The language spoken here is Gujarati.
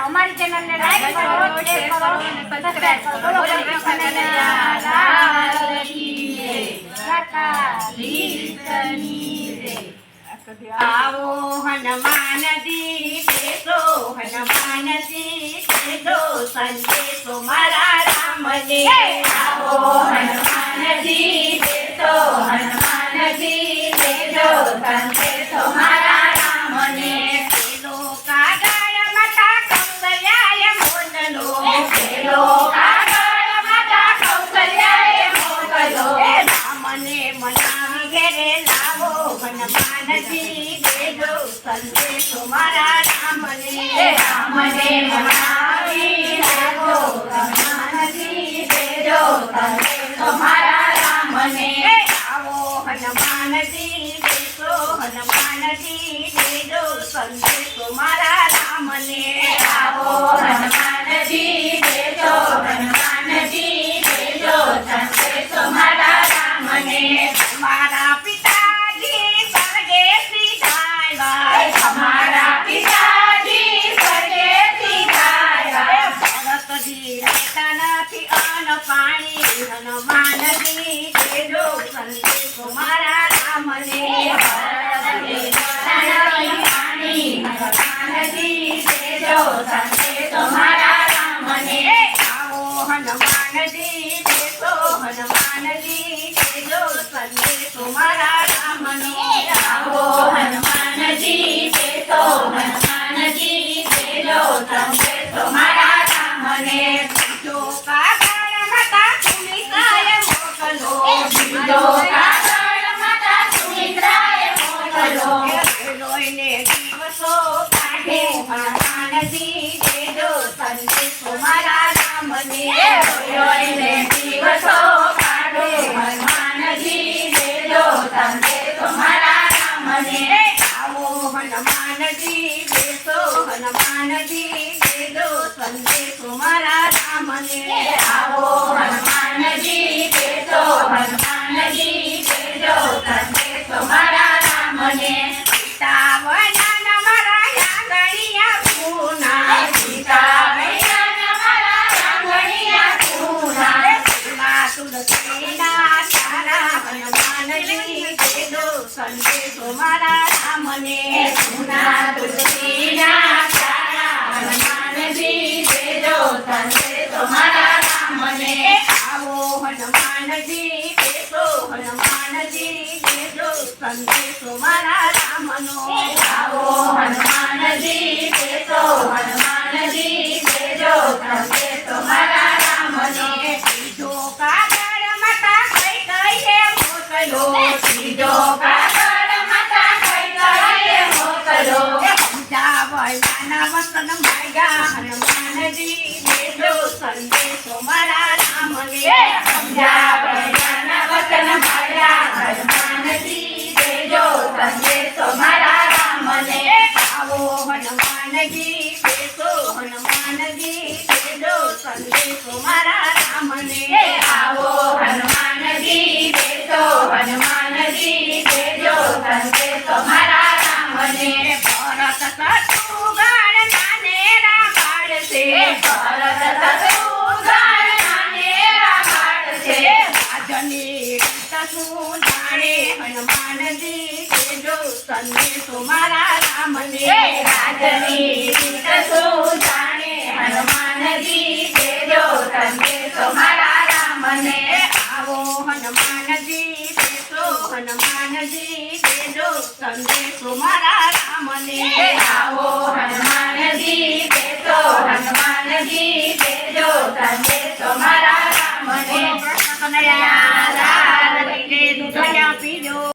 અમારી ચેનલને લાઈક કરો, શેર કરો અને સબસ્ક્રાઇબ કરો. બોલો કૃષ્ણ કનૈયા આવો હનુમાનજી બેસો, હનુમાનજી બેસો, સંદેશો મારા રામને. આવો હનુમાનજી બેસો, હનુમાનજી બેસો, સંદેશો મારા રામને. પેલો કાગળ માતા કૌશલ્યાએ મોકલો, પેલો કાગળ માતા કૌશલ્યાએ મોકલો. રામને મનાવી ઘેરે લાવો, હનુમાનજી દેજો સંદેશો મારા રામને. રામને મનાવી લાવો, હનુમાનજી દેજો સંદેશો મારા રામને. આવો હનુમાનજી દેજો, હનુમાનજી દેજો સંદેશો મારા રામને. આવો હનુમાનજી દેજો, હનુમાનજી દેજો સંદેશો મારા રામને. મારા પિતાજી સ્વર્ગે સિધાયા, તમારા પિતાજી સ્વર્ગે સિધાયા. ભરતજી લેતા નથી અન્ન પાણી, હનુમાનજી દેજો સંદેશો મારા રામને. ભરતજી લેતા નથી પાણી, હનુમાનજી દેજો સંદેશો મારા રામને. આવો હનુમાનજી દેજો, હનુમાનજી દેજો સંદેશો મારા રામને. આવો હનુમાનજી દેજો, હનુમાનજી દેજો સંદેશો મારા રામને. બીજો કાગળ માતા સુમિત્રાએ મોકલો, બીજો કાગળ માતા સુમિત્રાએ મોકલો. લોહીને દિવસો કાઢે, હનુમાનજી દેજો સંદેશો મારા રામને. લોહીને દિવસો કાઢે, હનુમાનજી દેજો સંદેશો મારા રામને. આવો હનુમાનજી બેસો, હનુમાનજી દેજો સંદેશો મારા રામને. આવો હનુમાનજી બેસો, હનુમાનજી દેજો સંદેશો મારા રામને. સીતા વૈયાન મારા આંગણિયા પૂના, સીતા વૈયાન મારા આંગણિયા પૂના. તુલસીના તારા હનુમાનજી દેજો સંદેશો મારા રામને. તુલસીના તારા હનુમાનજી દેજો સંદેશો મારા રામને. આવો હનુમાનજી બેસો, હનુમાનજી દેજો સંદેશો મારા રામનો. આવો હનુમાનજી બેસો, હનુમાનજી દેજો સંદેશો મારા રામને. બીજો કાગળ માતા કઈ કઈએ મોકલો, બીજો કાગળ માતા કઈ કઈએ મોકલો. સમજાવવાના વસન માયા, હનુમાનજી દેજો સંદેશો મારા રામને. સમજાવવાના વસન માયા, હનુમાનજી દેજો સંદેશો મારા રામને. આવો હનુમાનજી બેસો, હનુમાનજી દેજો સંદેશો મારા રામને. આવો હનુમાનજી બેસો, હનુમાનજી દેજો સંદેશો મારા રામને. ભરત શત્રુઘ્ન નાનેરા પાડશે, ભરત શત્રુઘ્ન નાનેરા પાડશે. રાજની રીત શું જાણે, હનુમાનજી દેજો સંદેશો મારા રામને. રાજની રીત શું જાણે, હનુમાનજી દેજો સંદેશો મારા રામને. આવો હનુમાનજી બેસો, હનુમાનજી દેજો સંદેશો મારા રામને. આવો હનુમાનજી બેસો, હનુમાનજી દેજો સંદેશો મારા રામને. કૃષ્ણ કનૈયા